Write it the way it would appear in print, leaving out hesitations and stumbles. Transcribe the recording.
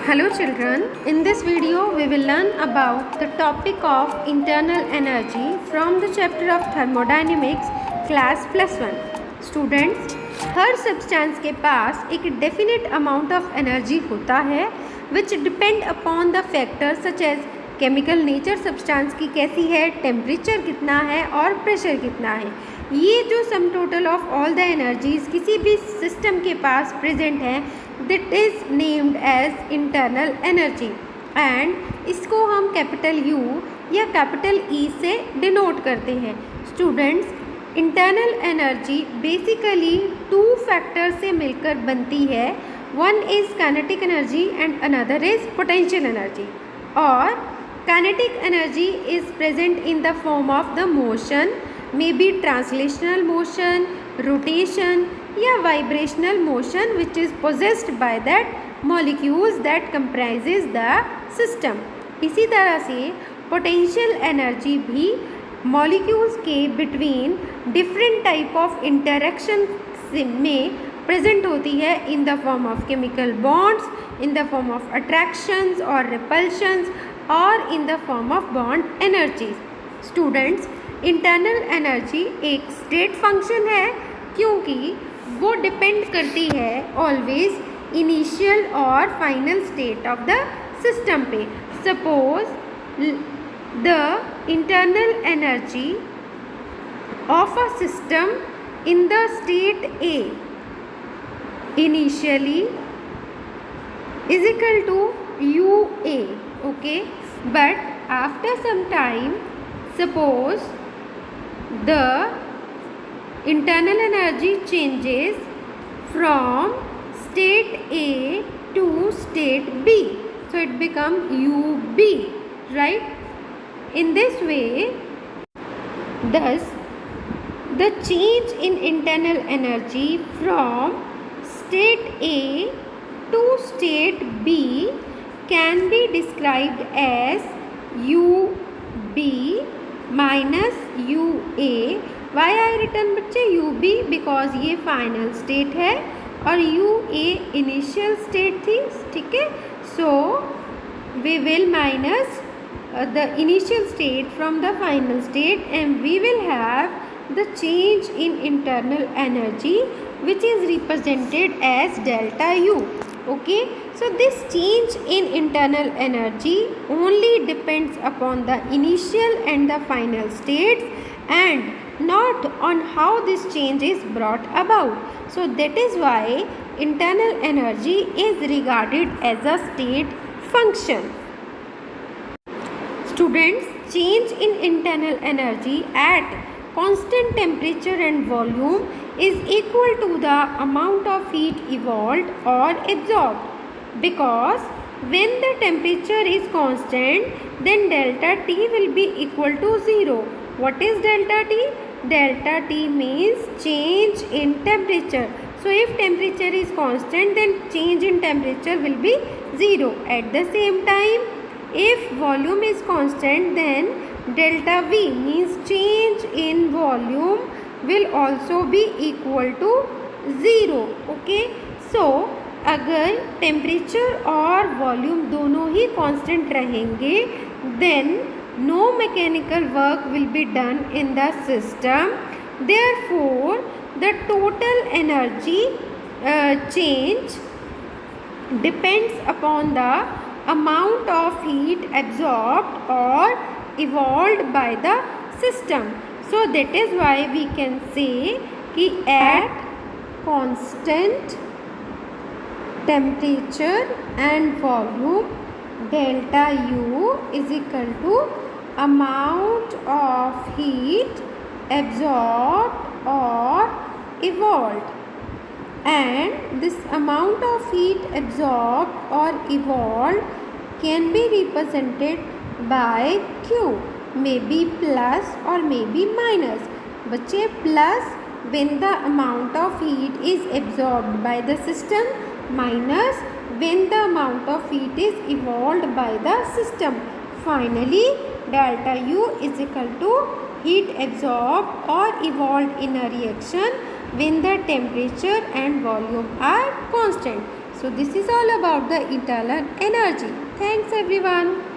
Hello children, in this video we will learn about the topic of internal energy from the chapter of thermodynamics class +1. Students, हर substance के पास एक definite amount of energy होता है which depend upon the factor such as chemical nature substance की कैसी है, temperature कितना है और प्रेशर कितना है। ये जो sum total of all the energies किसी भी सिस्टम के पास प्रेजेंट है that is named as internal energy and इसको हम कैपिटल यू या कैपिटल ई से डिनोट करते हैं। Students, internal energy basically two factor से मिलकर बनती है। One is kinetic energy and another is potential energy. और kinetic energy is present in the form of the motion, may be translational motion, rotation या vibrational motion which is possessed by that molecules that comprises the system. इसी तरह से potential energy भी molecules के between different type of interaction में present होती है इन the form of chemical bonds, in the form of attractions और repulsions और इन the form of bond energies. Students, internal energy एक स्टेट फंक्शन है क्योंकि वो डिपेंड करती है ऑलवेज इनिशियल और final state of the system पे। Suppose the internal energy of a system in the state A initially is equal to U A, okay, but after some time suppose the internal energy changes from state A to state B, so it becomes UB, right? In this way, thus the change in internal energy from state A to state B can be described as UB minus U A. Y I return बच्चे U B? Because ये final state है और U A initial state थी, ठीक है। So we will minus the initial state from the final state and we will have the change in internal energy which is represented as delta U, okay. So this change in internal energy only depends upon the initial and the final states and not on how this change is brought about. So that is why internal energy is regarded as a state function. Students, change in internal energy at constant temperature and volume is equal to the amount of heat evolved or absorbed, because when the temperature is constant then delta T will be equal to 0. What is delta T? Delta T means change in temperature. So if temperature is constant then change in temperature will be 0. At the same time, if volume is constant then delta V means change in volume will also be equal to 0, okay. So अगर temperature और volume दोनों ही constant रहेंगे then no mechanical work will be done in the system. Therefore the total energy change depends upon the amount of heat absorbed or evolved by the system. So that is why we can say कि at constant temperature and volume delta U is equal to amount of heat absorbed or evolved, and this amount of heat absorbed or evolved can be represented by Q, may be plus or may be minus. बच्चे, plus when the amount of heat is absorbed by the system, minus when the amount of heat is evolved by the system. Finally, delta U is equal to heat absorbed or evolved in a reaction when the temperature and volume are constant. So this is all about the internal energy. Thanks everyone.